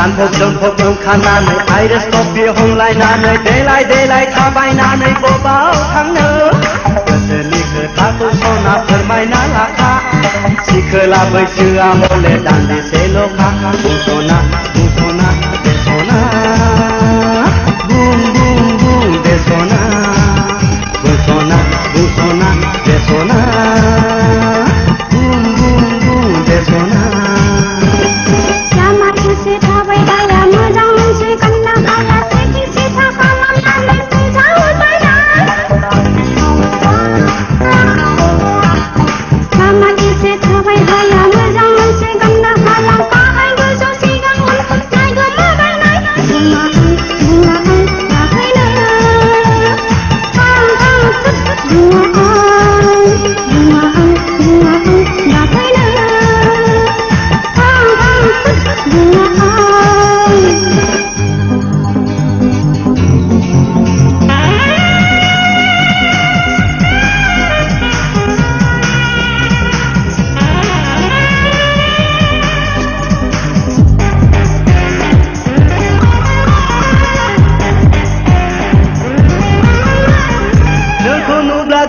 गानफब जोमफब ओंखारनानै आइरिस कफि हमलायनानै देलाय थाबायनानै बबाव थांनो गोसोनि खोथाखौ सना फोरमायना लाखा सिखोला बैसोआ हले दान्दिसेल'खा बुंस'ना बेस'ना बुं बेस'ना बुंस'ना बेस'ना बुं बेस'ना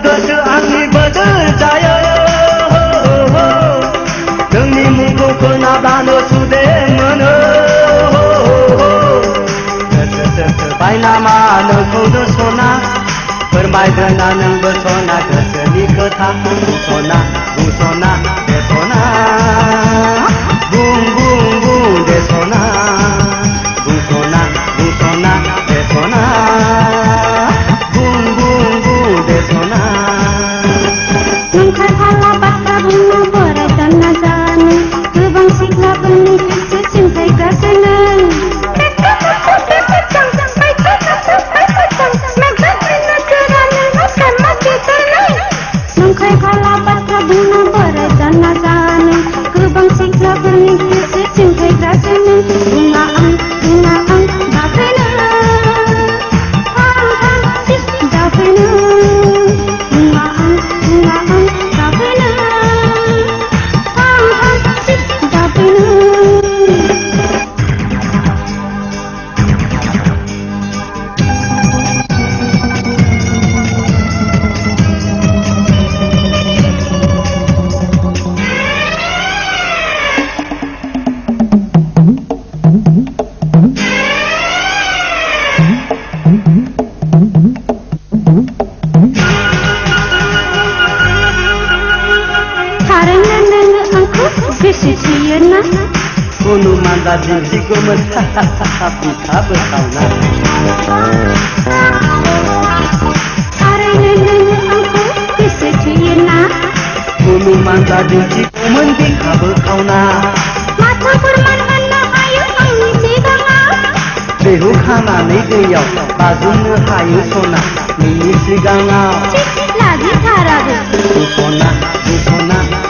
गोसो आंनि बोदोर जायो नोंनि मुंखौ खोनाब्लानो सुदेम मोनो गोसोबाय नामा नोंखौनो सना फोरमायगोना नोंबो सना गोसोनि खोथा बुंस'ना बेस'ना बुं बेस'ना बुंस'ना बेस'ना नंखाय हाला बाथ्रा बुंनो बोराय जाना जानो गोबां सिख्लाफोरनि गोसो सिंखायग्रासो नों नंखाय हाला बाथ्रा बुंनो बोराय जाना जानो गोबां सिख्लाफोरनि गोसो सिंखायग्रासो नों बुङा आं दाफैनो Kunuman tadi siku bisa bersama. Kunuman tadi siku bisa bersama. Mata permanen ayu angin siganga. Behu kana ni dia, bazumnya ayu sona ni siganga. Lagi tharabu. Busona,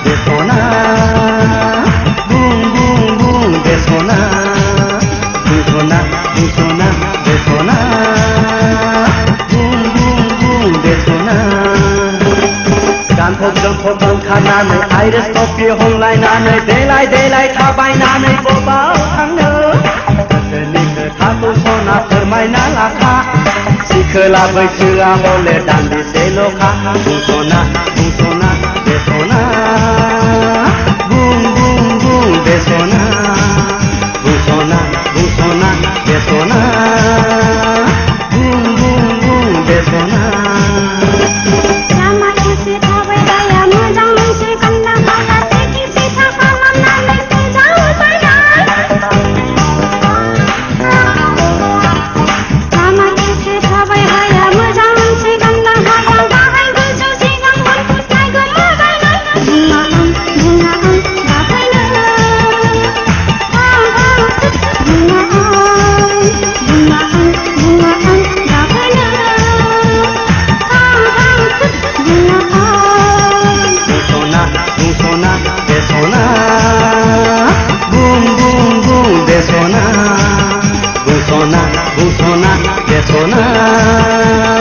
besona. Besona, besona, besona. गानफब जोमफब ओंखारनानै iris coffee हमलायनानै देलाय थाबायनानै बबाव थांनो गोसोनि खोथाखौ सना फोरमायना लाखा सिखोला बैसोआ हले दान्दिसेल'खा बुंस'ना बेस'ना बुं बेस'ना बुंस'ना बेस'ना बुं बेस'ना Busona, besona.